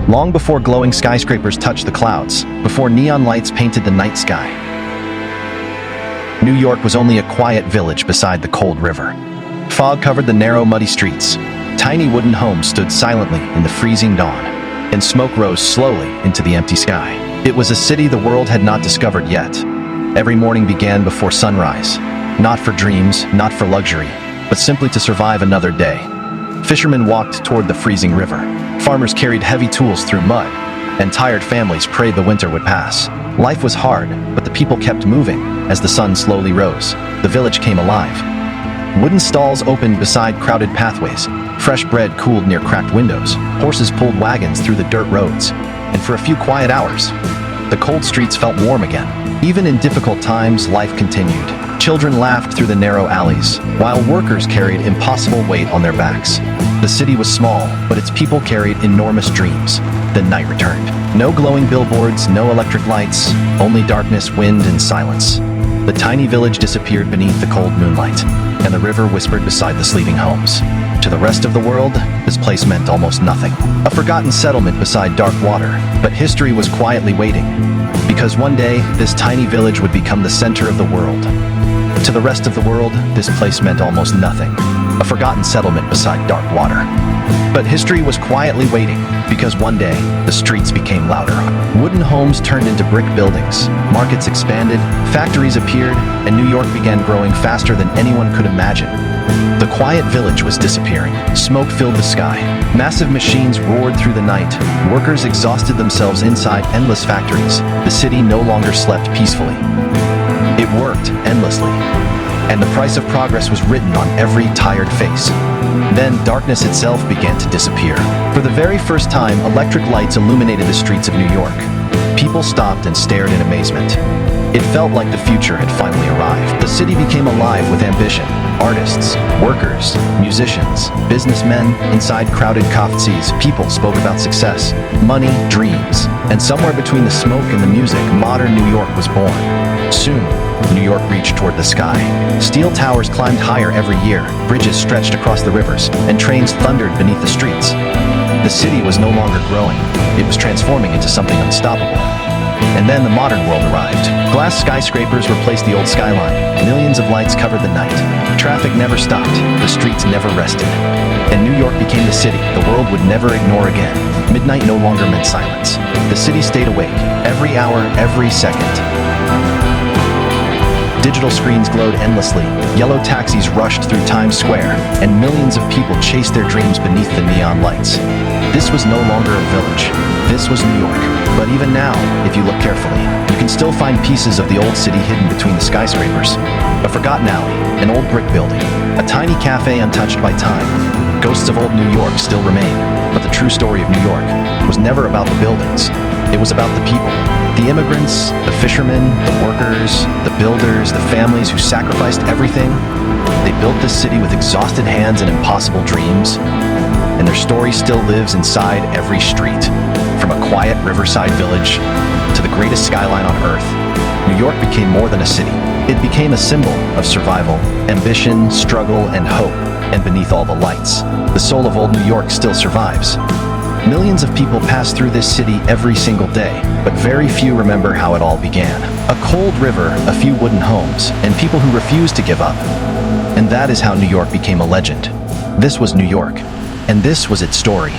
long before glowing skyscrapers touched the clouds, before neon lights painted the night sky. New York was only a quiet village beside the cold river. Fog covered the narrow, muddy streets. Tiny wooden homes stood silently in the freezing dawn, and smoke rose slowly into the empty sky. It was a city the world had not discovered yet. Every morning began before sunrise, not for dreams, not for luxury, but simply to survive another day. Fishermen walked toward the freezing river. Farmers carried heavy tools through mud, and tired families prayed the winter would pass. Life was hard, but the people kept moving as the sun slowly rose. The village came alive. Wooden stalls opened beside crowded pathways. Fresh bread cooled near cracked windows. Horses pulled wagons through the dirt roads. And for a few quiet hours, the cold streets felt warm again. Even in difficult times, life continued. Children laughed through the narrow alleys, while workers carried impossible weight on their backs. The city was small, but its people carried enormous dreams. Then night returned. No glowing billboards, no electric lights, only darkness, wind, and silence. The tiny village disappeared beneath the cold moonlight, and the river whispered beside the sleeping homes. To the rest of the world, this place meant almost nothing. A forgotten settlement beside dark water, but history was quietly waiting, because one day, this tiny village would become the center of the world. To the rest of the world, this place meant almost nothing. A forgotten settlement beside dark water. But history was quietly waiting, because one day, the streets became louder. Wooden homes turned into brick buildings, markets expanded, factories appeared, and New York began growing faster than anyone could imagine. The quiet village was disappearing. Smoke filled the sky. Massive machines roared through the night. Workers exhausted themselves inside endless factories. The city no longer slept peacefully. It worked endlessly, and the price of progress was written on every tired face. Then darkness itself began to disappear. For the very first time, electric lights illuminated the streets of New York. People stopped and stared in amazement. It felt like the future had finally arrived. The city became alive with ambition. Artists, workers, musicians, businessmen. Inside crowded cafes, people spoke about success, money, dreams. And somewhere between the smoke and the music, modern New York was born. Soon, New York reached toward the sky. Steel towers climbed higher every year, bridges stretched across the rivers, and trains thundered beneath the streets. The city was no longer growing. It was transforming into something unstoppable. And then the modern world arrived. Glass skyscrapers replaced the old skyline. Millions of lights covered the night. Traffic never stopped. The streets never rested. And New York became the city the world would never ignore again. Midnight no longer meant silence. The city stayed awake, every hour, every second. Digital screens glowed endlessly, yellow taxis rushed through Times Square, and millions of people chased their dreams beneath the neon lights. This was no longer a village. This was New York. But even now, if you look carefully, you can still find pieces of the old city hidden between the skyscrapers. A forgotten alley, an old brick building, a tiny cafe untouched by time. Ghosts of old New York still remain, but the true story of New York was never about the buildings. It was about the people. The immigrants, the fishermen, the workers, the builders, the families who sacrificed everything. They built this city with exhausted hands and impossible dreams. And their story still lives inside every street. From a quiet riverside village to the greatest skyline on Earth, New York became more than a city. It became a symbol of survival, ambition, struggle, and hope. And beneath all the lights, the soul of old New York still survives. Millions of people pass through this city every single day, but very few remember how it all began. A cold river, a few wooden homes, and people who refused to give up. And that is how New York became a legend. This was New York, and this was its story.